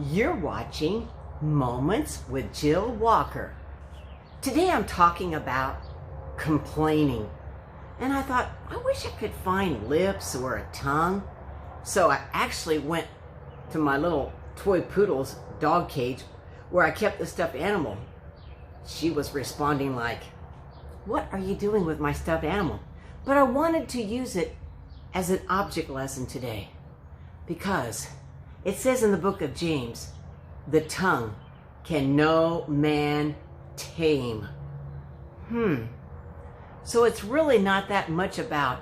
You're watching Moments with Jill Walker. Today I'm talking about complaining. And I thought, I wish I could find lips or a tongue. So I actually went to my little toy poodle's dog cage where I kept the stuffed animal. She was responding like, "What are you doing with my stuffed animal?" But I wanted to use it as an object lesson today because it says in the book of James, the tongue can no man tame. So it's really not that much about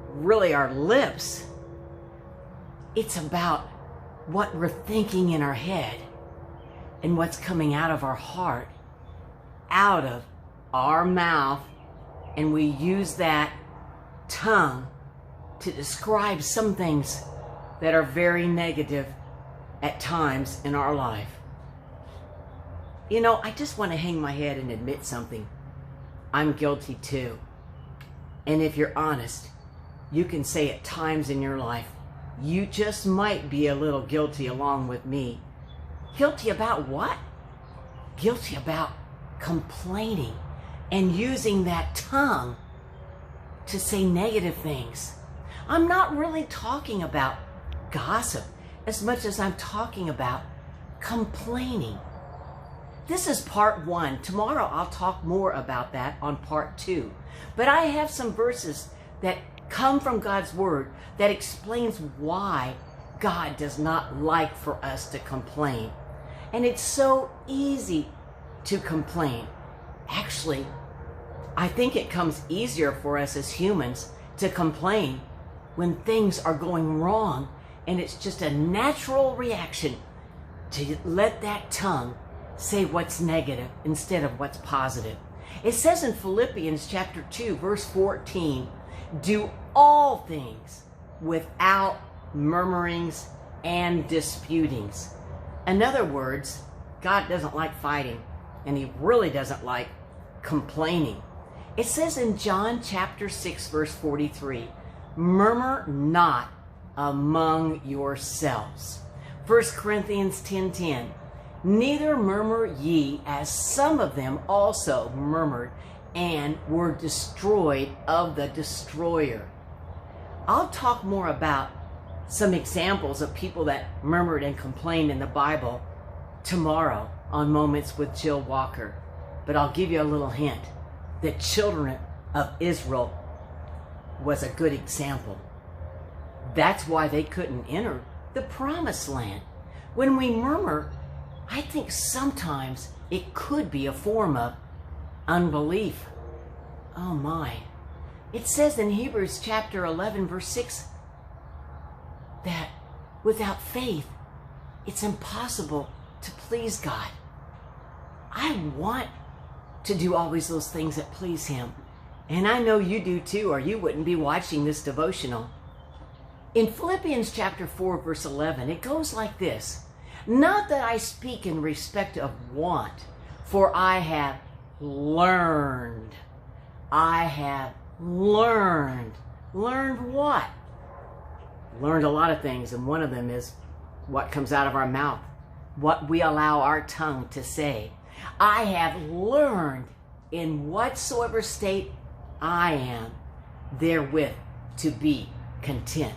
really our lips. It's about what we're thinking in our head and what's coming out of our heart, out of our mouth, and we use that tongue to describe some things that are very negative at times in our life. You know, I just want to hang my head and admit something. I'm guilty too. And if you're honest, you can say at times in your life, you just might be a little guilty along with me. Guilty about what? Guilty about complaining and using that tongue to say negative things. I'm not really talking about gossip as much as I'm talking about complaining. This is part 1. Tomorrow I'll talk more about that on part 2. But I have some verses that come from God's Word that explains why God does not like for us to complain. And it's so easy to complain. Actually, I think it comes easier for us as humans to complain when things are going wrong, and it's just a natural reaction to let that tongue say what's negative instead of what's positive. It says in Philippians chapter 2, verse 14, do all things without murmurings and disputings. In other words, God doesn't like fighting, and he really doesn't like complaining. It says in John chapter 6, verse 43, murmur not among yourselves. 1 Corinthians 10:10, neither murmur ye as some of them also murmured and were destroyed of the destroyer. I'll talk more about some examples of people that murmured and complained in the Bible tomorrow on Moments with Jill Walker. But I'll give you a little hint. The children of Israel was a good example. That's why they couldn't enter the promised land. When we murmur, I think sometimes it could be a form of unbelief. Oh my. It says in Hebrews chapter 11, verse 6, that without faith, it's impossible to please God. I want to do always those things that please him. And I know you do too, or you wouldn't be watching this devotional. In Philippians chapter 4, verse 11, it goes like this. Not that I speak in respect of want, for I have learned. I have learned. Learned what? Learned a lot of things, and one of them is what comes out of our mouth, what we allow our tongue to say. I have learned in whatsoever state I am, therewith to be content.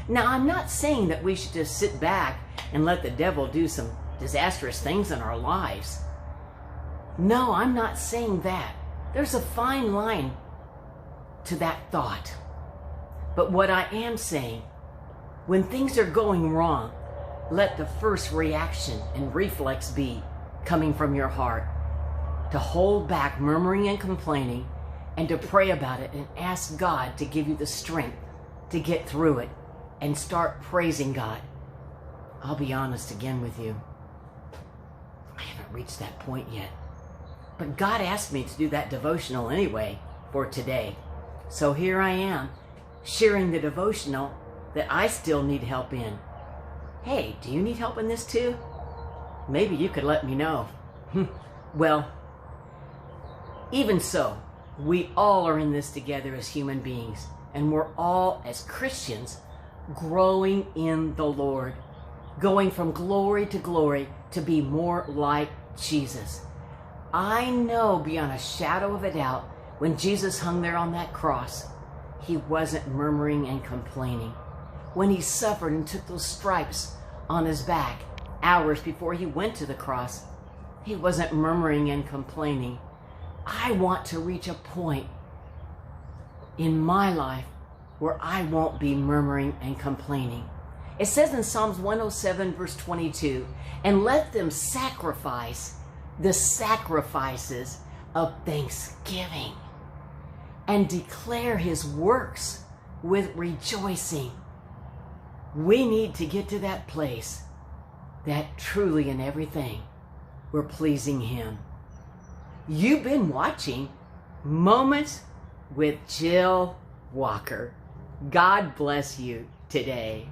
Now, I'm not saying that we should just sit back and let the devil do some disastrous things in our lives. No, I'm not saying that. There's a fine line to that thought. But what I am saying, when things are going wrong, let the first reaction and reflex be coming from your heart to hold back murmuring and complaining and to pray about it and ask God to give you the strength to get through it and start praising God. I'll be honest again with you. I haven't reached that point yet. But God asked me to do that devotional anyway for today. So here I am, sharing the devotional that I still need help in. Hey, do you need help in this too? Maybe you could let me know. Well, even so, we all are in this together as human beings, and we're all, as Christians, growing in the Lord. going from glory to glory to be more like Jesus. I know beyond a shadow of a doubt, when Jesus hung there on that cross, he wasn't murmuring and complaining. When he suffered and took those stripes on his back hours before he went to the cross, he wasn't murmuring and complaining. I want to reach a point in my life where I won't be murmuring and complaining. It says in Psalms 107 verse 22, and let them sacrifice the sacrifices of thanksgiving and declare his works with rejoicing. We need to get to that place that truly in everything we're pleasing him. You've been watching Moments with Jill Walker. God bless you today.